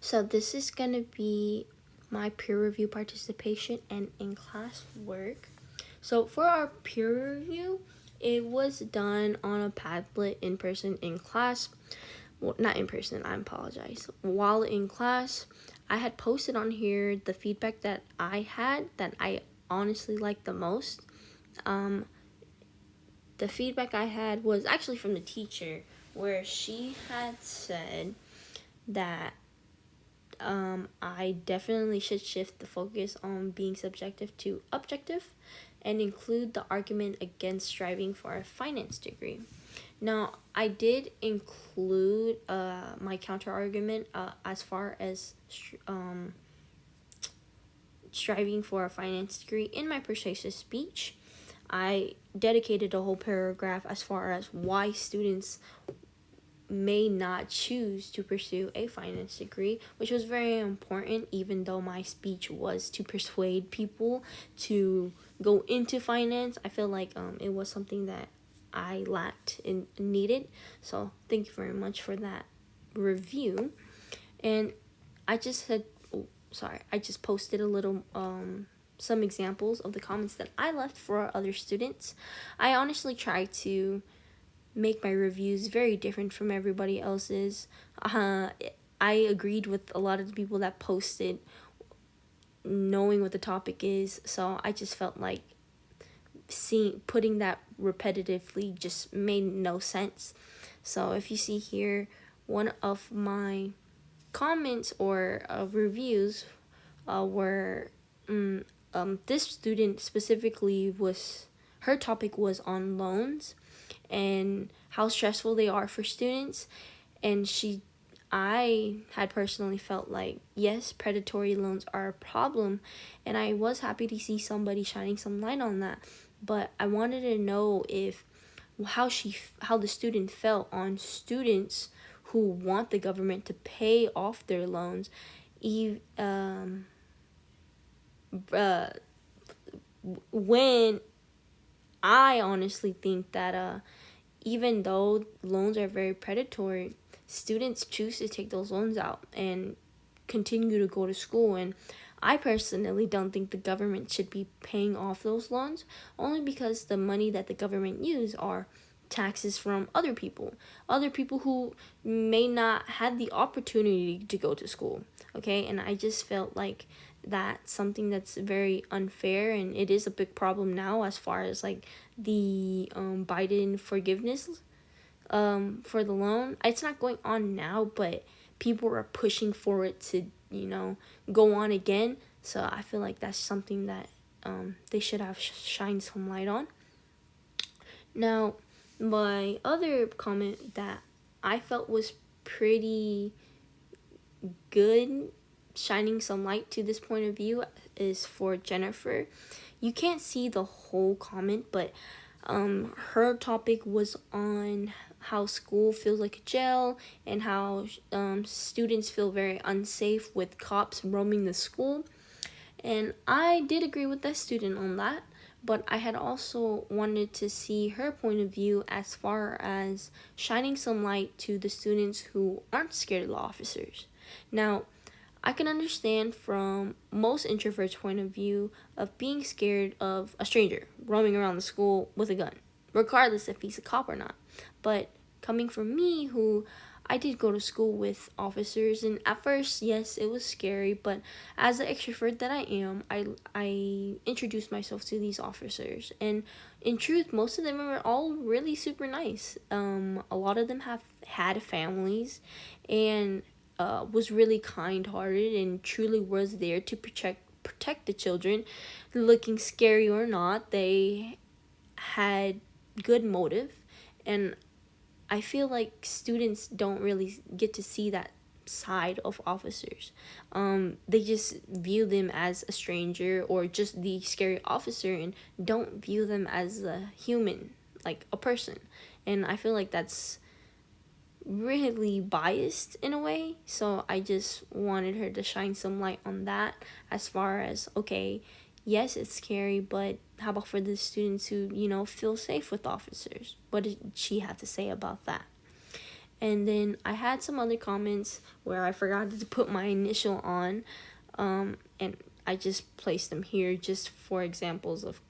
So this is gonna be my peer review participation and in-class work. So for our peer review, it was done on a Padlet in person in class. Well, not in person, I apologize. While in class, I had posted on here the feedback that I had that I honestly liked the most. The feedback I had was actually from the teacher, where she had said that I definitely should shift the focus on being subjective to objective and include the argument against striving for a finance degree. Now, I did include my counter argument as far as striving for a finance degree in my persuasive speech. I dedicated a whole paragraph as far as why students may not choose to pursue a finance degree, which was very important, even though my speech was to persuade people to go into finance. I feel like it was something that I lacked and needed. So thank you very much for that review. And I just said, I just posted a little some examples of the comments that I left for other students. I honestly try to make my reviews very different from everybody else's. I agreed with a lot of the people that posted knowing what the topic is, so I just felt like putting that repetitively just made no sense. So if you see here, one of my comments or reviews were this student specifically was her topic was on loans and how stressful they are for students. And I had personally felt like, yes, predatory loans are a problem, and I was happy to see somebody shining some light on that. But I wanted to know if how the student felt on students who want the government to pay off their loans, when I honestly think that even though loans are very predatory, students choose to take those loans out and continue to go to school. And I personally don't think the government should be paying off those loans, only because the money that the government use are taxes from other people who may not have the opportunity to go to school. Okay, and I just felt like that's something that's very unfair, and it is a big problem now as far as like the Biden forgiveness for the loan. It's not going on now, but people are pushing for it to, go on again. So I feel like that's something that they should have shined some light on. Now, my other comment that I felt was pretty good, shining some light to this point of view, is for Jennifer. You can't see the whole comment, but her topic was on how school feels like a jail and how students feel very unsafe with cops roaming the school. And I did agree with that student on that, but I had also wanted to see her point of view as far as shining some light to the students who aren't scared of the officers. Now, I can understand from most introverts' point of view of being scared of a stranger roaming around the school with a gun, regardless if he's a cop or not. But coming from me, who I did go to school with officers, and at first, yes, it was scary, but as the extrovert that I am, I introduced myself to these officers, and in truth, most of them are all really super nice. A lot of them have had families, and was really kind-hearted and truly was there to protect the children. Looking scary or not, they had good motive, and I feel like students don't really get to see that side of officers. They just view them as a stranger or just the scary officer and don't view them as a human, like a person. And I feel like that's really biased in a way. So I just wanted her to shine some light on that as far as, okay, yes, it's scary, but how about for the students who, feel safe with officers? What did she have to say about that? And then I had some other comments where I forgot to put my initial on, and I just placed them here just for examples of